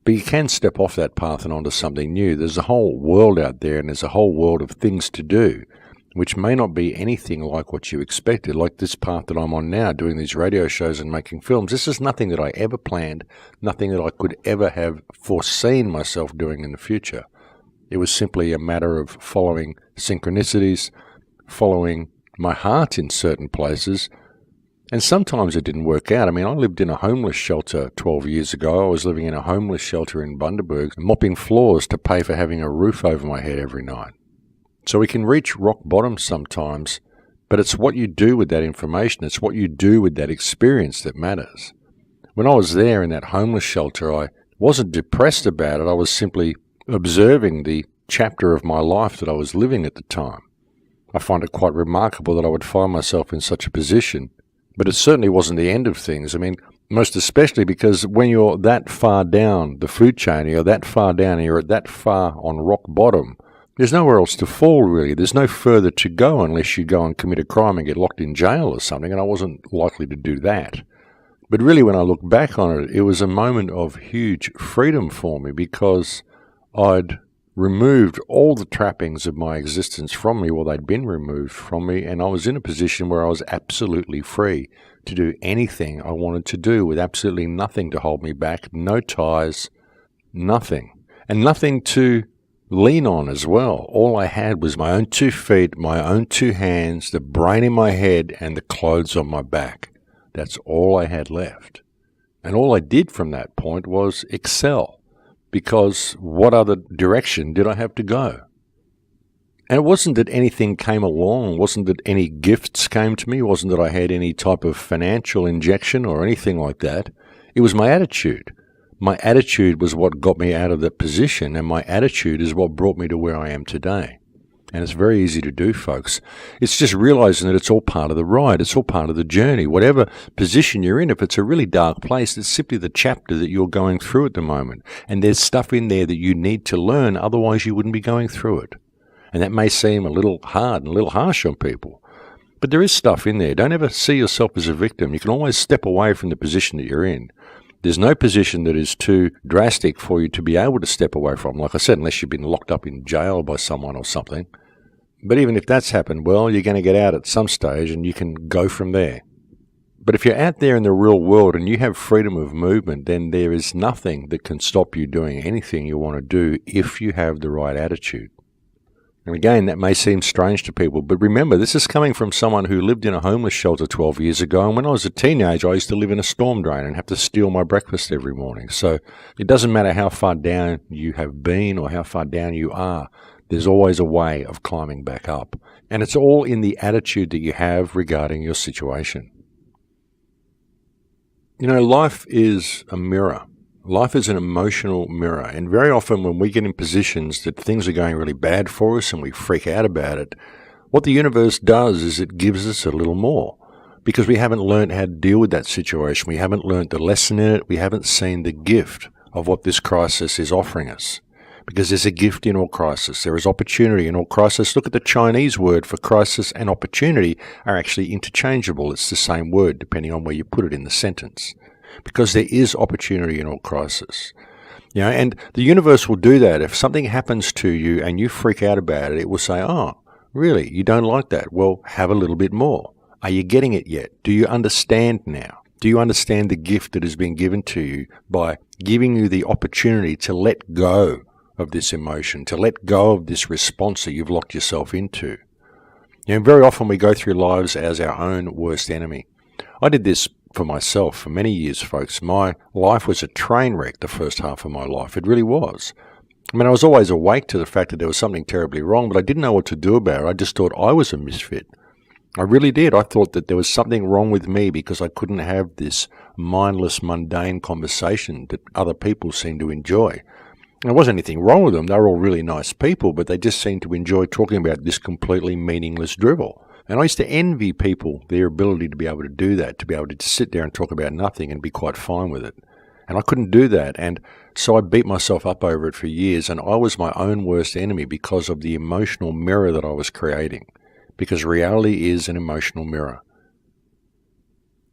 But you can step off that path and onto something new. There's a whole world out there and there's a whole world of things to do, which may not be anything like what you expected, like this path that I'm on now, doing these radio shows and making films. This is nothing that I ever planned, nothing that I could ever have foreseen myself doing in the future. It was simply a matter of following synchronicities, following my heart in certain places, and sometimes it didn't work out. I mean, I lived in a homeless shelter 12 years ago. I was living in a homeless shelter in Bundaberg, mopping floors to pay for having a roof over my head every night. So we can reach rock bottom sometimes, but it's what you do with that information, it's what you do with that experience that matters. When I was there in that homeless shelter, I wasn't depressed about it. I was simply observing the chapter of my life that I was living at the time. I find it quite remarkable that I would find myself in such a position. But it certainly wasn't the end of things. I mean, most especially because when you're that far down the food chain, you're that far down and you're that far on rock bottom, there's nowhere else to fall, really. There's no further to go unless you go and commit a crime and get locked in jail or something, and I wasn't likely to do that. But really, when I look back on it, it was a moment of huge freedom for me because I'd removed all the trappings of my existence from me, well, they'd been removed from me, and I was in a position where I was absolutely free to do anything I wanted to do with absolutely nothing to hold me back, no ties, nothing, and nothing to lean on as well. All I had was my own 2 feet, my own 2 hands, the brain in my head, and the clothes on my back. That's all I had left. And all I did from that point was excel. Because what other direction did I have to go? And it wasn't that anything came along, it wasn't that any gifts came to me, it wasn't that I had any type of financial injection or anything like that. It was my attitude. My attitude was what got me out of that position, and my attitude is what brought me to where I am today. And it's very easy to do, folks. It's just realizing that it's all part of the ride. It's all part of the journey. Whatever position you're in, if it's a really dark place, it's simply the chapter that you're going through at the moment. And there's stuff in there that you need to learn, otherwise you wouldn't be going through it. And that may seem a little hard and a little harsh on people. But there is stuff in there. Don't ever see yourself as a victim. You can always step away from the position that you're in. There's no position that is too drastic for you to be able to step away from. Like I said, unless you've been locked up in jail by someone or something. But even if that's happened, well, you're going to get out at some stage and you can go from there. But if you're out there in the real world and you have freedom of movement, then there is nothing that can stop you doing anything you want to do if you have the right attitude. And again, that may seem strange to people, but remember, this is coming from someone who lived in a homeless shelter 12 years ago, and when I was a teenager, I used to live in a storm drain and have to steal my breakfast every morning. So it doesn't matter how far down you have been or how far down you are, there's always a way of climbing back up. And it's all in the attitude that you have regarding your situation. You know, life is a mirror. Life is an emotional mirror, and very often when we get in positions that things are going really bad for us and we freak out about it, what the universe does is it gives us a little more, because we haven't learned how to deal with that situation. We haven't learned the lesson in it. We haven't seen the gift of what this crisis is offering us. Because there's a gift in all crisis. There is opportunity in all crisis. Look at the Chinese word for crisis and opportunity are actually interchangeable. It's the same word depending on where you put it in the sentence. Because there is opportunity in all crisis. And the universe will do that. If something happens to you and you freak out about it, it will say, oh, really, you don't like that? Well, have a little bit more. Are you getting it yet? Do you understand now? Do you understand the gift that has been given to you by giving you the opportunity to let go of this emotion, to let go of this response that you've locked yourself into? Very often we go through lives as our own worst enemy. I did this for myself for many years, folks. My life was a train wreck the first half of my life. It really was. I was always awake to the fact that there was something terribly wrong, but I didn't know what to do about it. I just thought I was a misfit. I really did. I thought that there was something wrong with me because I couldn't have this mindless, mundane conversation that other people seem to enjoy. There wasn't anything wrong with them. They were all really nice people, but they just seemed to enjoy talking about this completely meaningless drivel. And I used to envy people their ability to be able to do that, to be able to just sit there and talk about nothing and be quite fine with it. And I couldn't do that. And so I beat myself up over it for years, and I was my own worst enemy because of the emotional mirror that I was creating. Because reality is an emotional mirror.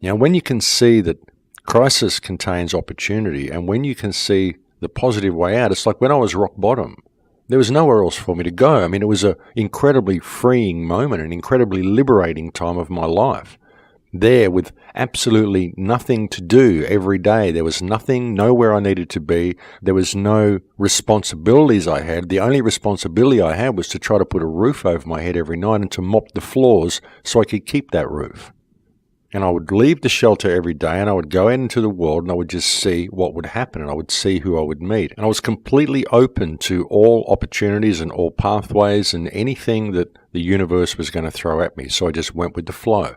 When you can see that crisis contains opportunity, and when you can see the positive way out, it's like when I was rock bottom. There was nowhere else for me to go. It was an incredibly freeing moment, an incredibly liberating time of my life. There with absolutely nothing to do every day. There was nothing, nowhere I needed to be. There was no responsibilities I had. The only responsibility I had was to try to put a roof over my head every night and to mop the floors so I could keep that roof. And I would leave the shelter every day and I would go out into the world and I would just see what would happen and I would see who I would meet. And I was completely open to all opportunities and all pathways and anything that the universe was going to throw at me. So I just went with the flow.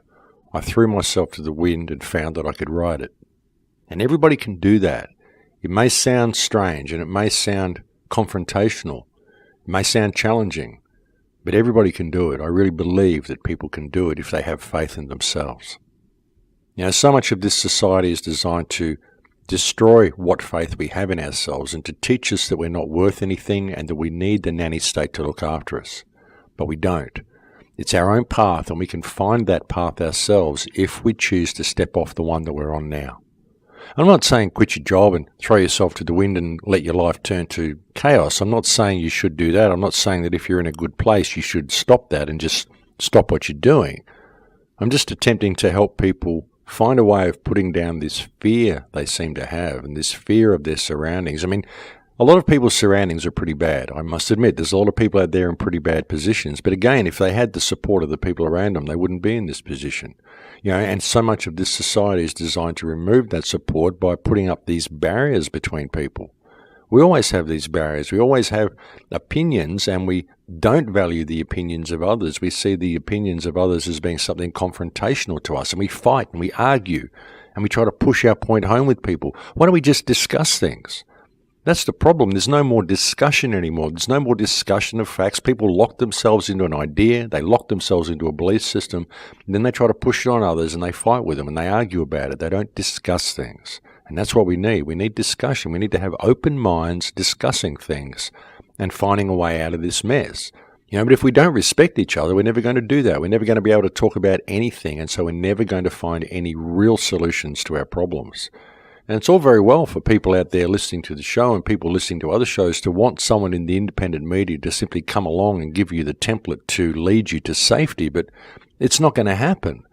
I threw myself to the wind and found that I could ride it. And everybody can do that. It may sound strange and it may sound confrontational. It may sound challenging, but everybody can do it. I really believe that people can do it if they have faith in themselves. So much of this society is designed to destroy what faith we have in ourselves and to teach us that we're not worth anything and that we need the nanny state to look after us. But we don't. It's our own path, and we can find that path ourselves if we choose to step off the one that we're on now. I'm not saying quit your job and throw yourself to the wind and let your life turn to chaos. I'm not saying you should do that. I'm not saying that if you're in a good place, you should stop that and just stop what you're doing. I'm just attempting to help people find a way of putting down this fear they seem to have and this fear of their surroundings. A lot of people's surroundings are pretty bad. I must admit, there's a lot of people out there in pretty bad positions. But again, if they had the support of the people around them, they wouldn't be in this position. And so much of this society is designed to remove that support by putting up these barriers between people. We always have these barriers. We always have opinions, and we don't value the opinions of others. We see the opinions of others as being something confrontational to us, and we fight and we argue, and we try to push our point home with people. Why don't we just discuss things? That's the problem. There's no more discussion anymore. There's no more discussion of facts. People lock themselves into an idea. They lock themselves into a belief system. And then they try to push it on others and they fight with them and they argue about it. They don't discuss things. And that's what we need. We need discussion. We need to have open minds discussing things and finding a way out of this mess. But if we don't respect each other, we're never going to do that. We're never going to be able to talk about anything. And so we're never going to find any real solutions to our problems. And it's all very well for people out there listening to the show and people listening to other shows to want someone in the independent media to simply come along and give you the template to lead you to safety, but it's not going to happen.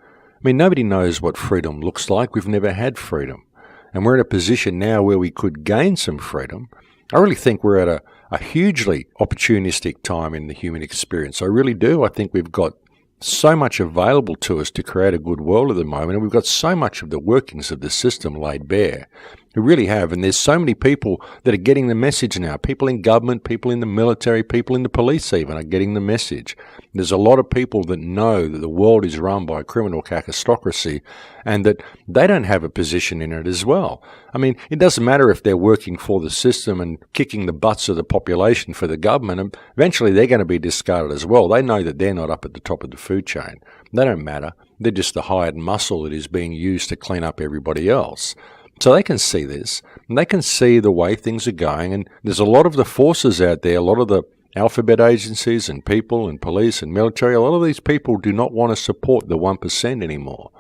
Nobody knows what freedom looks like. We've never had freedom. And we're in a position now where we could gain some freedom. I really think we're at a hugely opportunistic time in the human experience. I really do. I think we've got so much available to us to create a good world at the moment, and we've got so much of the workings of the system laid bare. We really have. And there's so many people that are getting the message now. People in government, people in the military, people in the police even are getting the message. There's a lot of people that know that the world is run by a criminal kakistocracy and that they don't have a position in it as well. I mean, it doesn't matter if they're working for the system and kicking the butts of the population for the government. And eventually they're going to be discarded as well. They know that they're not up at the top of the food chain. They don't matter. They're just the hired muscle that is being used to clean up everybody else. So they can see this, and they can see the way things are going, and there's a lot of the forces out there, a lot of the alphabet agencies and people and police and military, a lot of these people do not want to support the 1% anymore.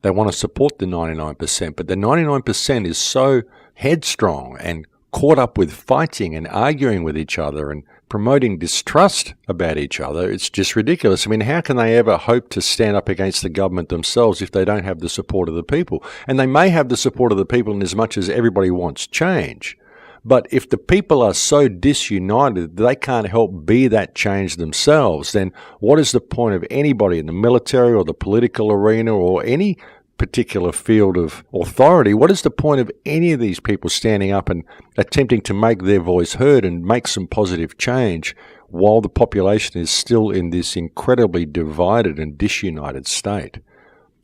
They want to support the 99%, but the 99% is so headstrong and caught up with fighting and arguing with each other and promoting distrust about each other. It's just ridiculous. I mean, how can they ever hope to stand up against the government themselves if they don't have the support of the people? And they may have the support of the people in as much as everybody wants change. But if the people are so disunited they can't help be that change themselves, then what is the point of anybody in the military or the political arena or any particular field of authority? What is the point of any of these people standing up and attempting to make their voice heard and make some positive change while the population is still in this incredibly divided and disunited state?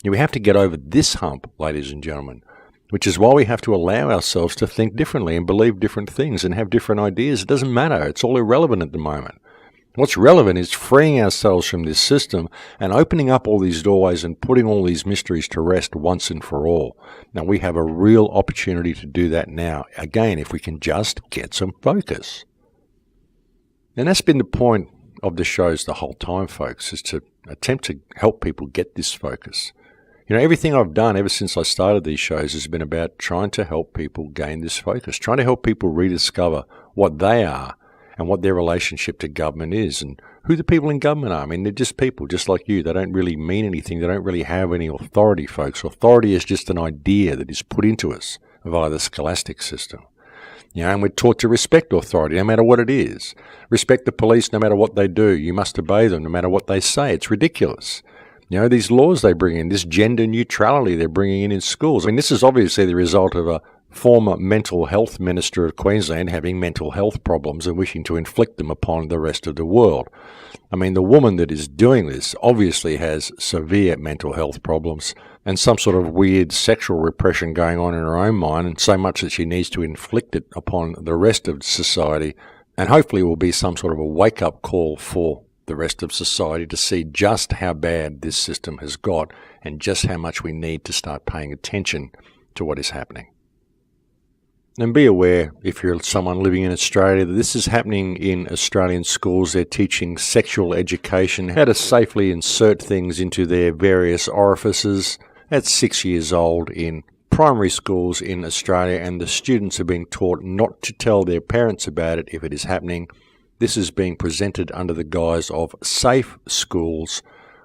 We have to get over this hump, ladies and gentlemen, which is why we have to allow ourselves to think differently and believe different things and have different ideas. It doesn't matter. It's all irrelevant at the moment. What's relevant is freeing ourselves from this system and opening up all these doorways and putting all these mysteries to rest once and for all. Now, we have a real opportunity to do that now, again, if we can just get some focus. And that's been the point of the shows the whole time, folks, is to attempt to help people get this focus. You know, everything I've done ever since I started these shows has been about trying to help people gain this focus, trying to help people rediscover what they are and what their relationship to government is and who the people in government are. I mean, they're just people, just like you. They don't really mean anything. They don't really have any authority, folks. Authority is just an idea that is put into us via the scholastic system. You know, and we're taught to respect authority no matter what it is. Respect the police no matter what they do. You must obey them no matter what they say. It's ridiculous. You know, these laws they bring in, this gender neutrality they're bringing in schools. I mean, this is obviously the result of a former mental health minister of Queensland having mental health problems and wishing to inflict them upon the rest of the world. I mean, the woman that is doing this obviously has severe mental health problems and some sort of weird sexual repression going on in her own mind, and so much that she needs to inflict it upon the rest of society, and hopefully it will be some sort of a wake-up call for the rest of society to see just how bad this system has got and just how much we need to start paying attention to what is happening. And be aware, if you're someone living in Australia, that this is happening in Australian schools. They're teaching sexual education, how to safely insert things into their various orifices at 6 years old in primary schools in Australia, and the students are being taught not to tell their parents about it if it is happening. This is being presented under the guise of safe schools,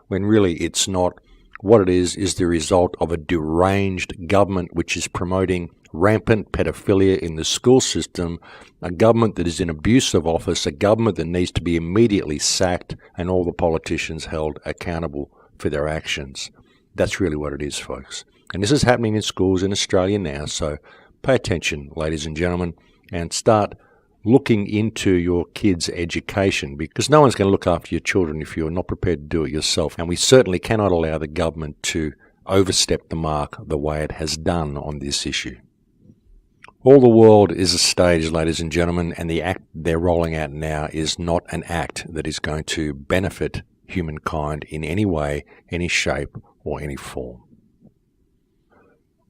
when really it's not. What it is the result of a deranged government which is promoting rampant pedophilia in the school system, a government that is in abuse of office, a government that needs to be immediately sacked and all the politicians held accountable for their actions. That's really what it is, folks. And this is happening in schools in Australia now, so pay attention, ladies and gentlemen, and start looking into your kids' education, because no one's going to look after your children if you're not prepared to do it yourself. And we certainly cannot allow the government to overstep the mark the way it has done on this issue. All the world is a stage, ladies and gentlemen, and the act they're rolling out now is not an act that is going to benefit humankind in any way, any shape, or any form.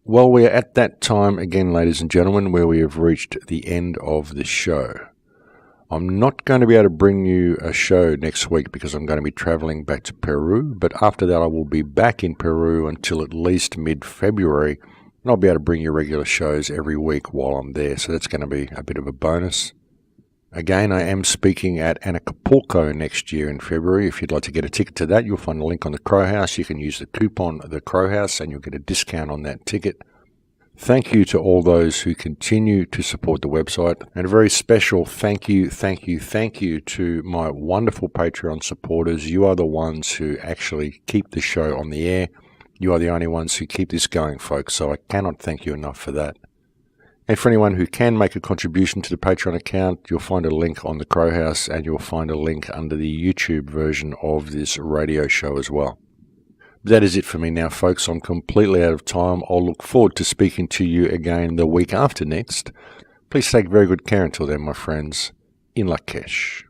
Well, we're at that time again, ladies and gentlemen, where we have reached the end of the show. I'm not going to be able to bring you a show next week because I'm going to be travelling back to Peru, but after that I will be back in Peru until at least mid-February, and I'll be able to bring you regular shows every week while I'm there, so that's going to be a bit of a bonus. Again, I am speaking at Acapulco next year in February. If you'd like to get a ticket to that, you'll find a link on the Crow House. You can use the coupon The Crow House and you'll get a discount on that ticket. Thank you to all those who continue to support the website, and a very special thank you to my wonderful Patreon supporters. You are the ones who actually keep the show on the air. You are the only ones who keep this going, folks, so I cannot thank you enough for that. And for anyone who can make a contribution to the Patreon account, you'll find a link on the Crow House, and you'll find a link under the YouTube version of this radio show as well. That is it for me now, folks. I'm completely out of time. I'll look forward to speaking to you again the week after next. Please take very good care until then, my friends. In Lakesh.